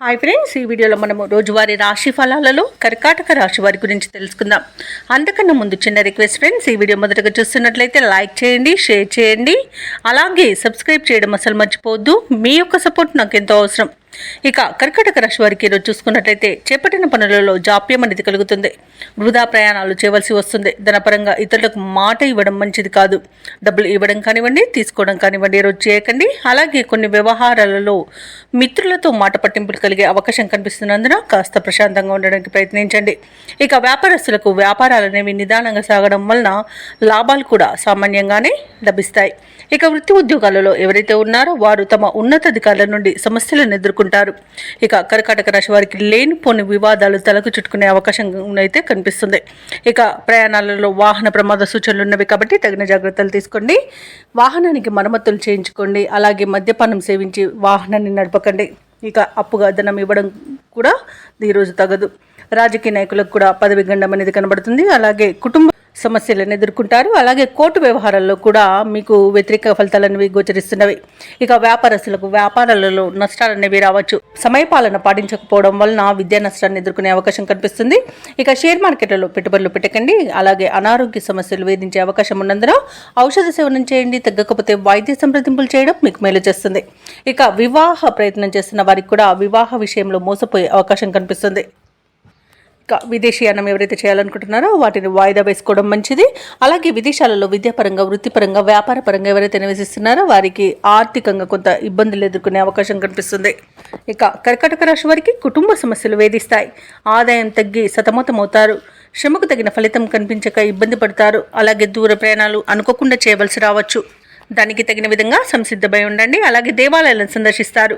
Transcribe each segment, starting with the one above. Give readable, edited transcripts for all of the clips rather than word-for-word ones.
Hi friends, ఈ వీడియోలో మనము రోజువారీ రాశి ఫలాలలో కర్కాటక రాశి వారి గురించి తెలుసుకుందాం. అంతకన్నా ముందు చిన్న రిక్వెస్ట్ ఫ్రెండ్స్, ఈ వీడియో మొదటగా చూస్తున్నట్లయితే లైక్ చేయండి, షేర్ చేయండి, అలాగే సబ్స్క్రైబ్ చేయడం అసలు మర్చిపోవద్దు. మీ యొక్క సపోర్ట్ నాకు ఎంతో అవసరం. ఇక కర్కాటక రాశి వారికి ఈరోజు చూసుకున్నట్లయితే చేపట్టిన పనులలో జాప్యం అనేది కలుగుతుంది. వృధా ప్రయాణాలు చేయవలసి వస్తుంది. ధనపరంగా ఇతరులకు మాట ఇవ్వడం మంచిది కాదు. డబ్బులు ఇవ్వడం కానివ్వండి, తీసుకోవడం కానివ్వండి ఈరోజు చేయకండి. అలాగే కొన్ని వ్యవహారాలలో మిత్రులతో మాట పట్టింపులు కలిగే అవకాశం కనిపిస్తున్నందున కాస్త ప్రశాంతంగా ఉండడానికి ప్రయత్నించండి. ఇక వ్యాపారస్తులకు వ్యాపారాలు అనేవి నిదానంగా సాగడం వలన లాభాలు కూడా సామాన్యంగానే లభిస్తాయి. ఇక వృత్తి ఉద్యోగాలలో ఎవరైతే ఉన్నారో వారు తమ ఉన్నతాధికారుల నుండి సమస్యలను ఎదుర్కొంటారు. ఇక కర్కాటక రాశి వారికి లేనిపోని వివాదాలు తలకు చుట్టుకునే అవకాశం అయితే కనిపిస్తుంది. ఇక ప్రయాణాలలో వాహన ప్రమాద సూచనలు ఉన్నవి కాబట్టి తగిన జాగ్రత్తలు తీసుకోండి. వాహనానికి మరమ్మతులు చేయించుకోండి. అలాగే మద్యపానం సేవించి వాహనాన్ని నడపకండి. ఇక అప్పుగా ధనం ఇవ్వడం కూడా ఈరోజు తగదు. రాజకీయ నాయకులకు కూడా పదవి గండం అనేది కనబడుతుంది. అలాగే కుటుంబ సమస్యలను ఎదుర్కొంటారు. అలాగే కోర్టు వ్యవహారాల్లో కూడా మీకు వ్యతిరేక ఫలితాలనేవి గోచరిస్తున్నవి. ఇక వ్యాపారస్తులకు వ్యాపారాలలో నష్టాలు అనేవి రావచ్చు. సమయపాలన పాటించకపోవడం వలన విద్యా నష్టాన్ని ఎదుర్కొనే అవకాశం కనిపిస్తుంది. ఇక షేర్ మార్కెట్లలో పెట్టుబడులు పెట్టకండి. అలాగే అనారోగ్య సమస్యలు వేధించే అవకాశం ఉన్నందున ఔషధ సేవనం చేయండి. తగ్గకపోతే వైద్య సంప్రదింపులు చేయడం మీకు మేలు చేస్తుంది. ఇక వివాహ ప్రయత్నం చేస్తున్న వారికి కూడా వివాహ విషయంలో మోసపోయే అవకాశం కనిపిస్తుంది. విదేశీయానం ఎవరైతే చేయాలనుకుంటున్నారో వాటిని వాయిదా వేసుకోవడం మంచిది. అలాగే విదేశాలలో విద్యాపరంగా, వృత్తిపరంగా, వ్యాపార పరంగా ఎవరైతే నివసిస్తున్నారో వారికి ఆర్థికంగా కొంత ఇబ్బందులు ఎదుర్కొనే అవకాశం కనిపిస్తుంది. ఇక కర్కాటక రాశి వారికి కుటుంబ సమస్యలు వేధిస్తాయి. ఆదాయం తగ్గి సతమతమవుతారు. శ్రమకు తగిన ఫలితం కనిపించక ఇబ్బంది పడతారు. అలాగే దూర ప్రయాణాలు అనుకోకుండా చేయవలసి రావచ్చు. దానికి తగిన విధంగా సంసిద్ధమై ఉండండి. అలాగే దేవాలయాలను సందర్శిస్తారు.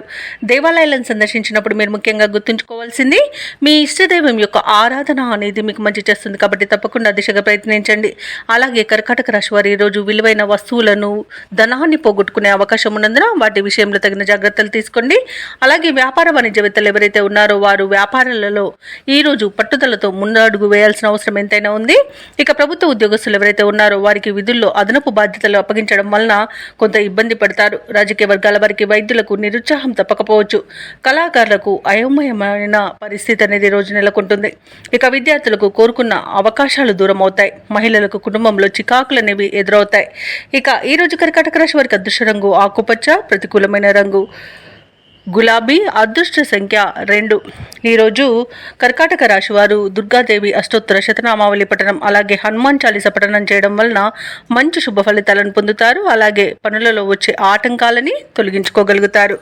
దేవాలయాలను సందర్శించినప్పుడు మీరు ముఖ్యంగా గుర్తుంచుకోవాల్సింది మీ ఇష్టదైవం యొక్క ఆరాధన అనేది మీకు మంచి చేస్తుంది కాబట్టి తప్పకుండా దిశగా ప్రయత్నించండి. అలాగే కర్కాటక రాశి వారు ఈరోజు విలువైన వస్తువులను, ధనాన్ని పోగొట్టుకునే అవకాశం ఉన్నందున వాటి విషయంలో తగిన జాగ్రత్తలు తీసుకోండి. అలాగే వ్యాపార వాణిజ్యవేత్తలు ఎవరైతే ఉన్నారో వారు వ్యాపారాలలో ఈరోజు పట్టుదలతో ముందడుగు వేయాల్సిన అవసరం ఎంతైనా ఉంది. ఇక ప్రభుత్వ ఉద్యోగస్తులు ఎవరైతే ఉన్నారో వారికి విధుల్లో అదనపు బాధ్యతలు అప్పగించడం వలన కొంత ఇబ్బంది పడతారు. రాజకీయ వర్గాల వారికి వైద్యులకు నిరుత్సాహం తప్పకపోవచ్చు. కళాకారులకు అయోమయమైన పరిస్థితి అనేది రోజు నెలకొంటుంది. ఇక విద్యార్థులకు కోరుకున్న అవకాశాలు దూరం అవుతాయి. మహిళలకు కుటుంబంలో చికాకులు అనేవి ఎదురవుతాయి. ఇక ఈ రోజు కర్కాటక రాశి వారికి అదృష్ట రంగు ఆకుపచ్చ, ప్రతికూలమైన రంగు గులాబీ, అదృష్ట సంఖ్య 2. ఈరోజు కర్కాటక రాశి వారు దుర్గాదేవి అష్టోత్తర శతనామావళి పఠనం, అలాగే హనుమాన్ చాలీస పఠనం చేయడం వలన మంచి శుభ ఫలితాలను పొందుతారు. అలాగే పనులలో వచ్చే ఆటంకాలని తొలగించుకోగలుగుతారు.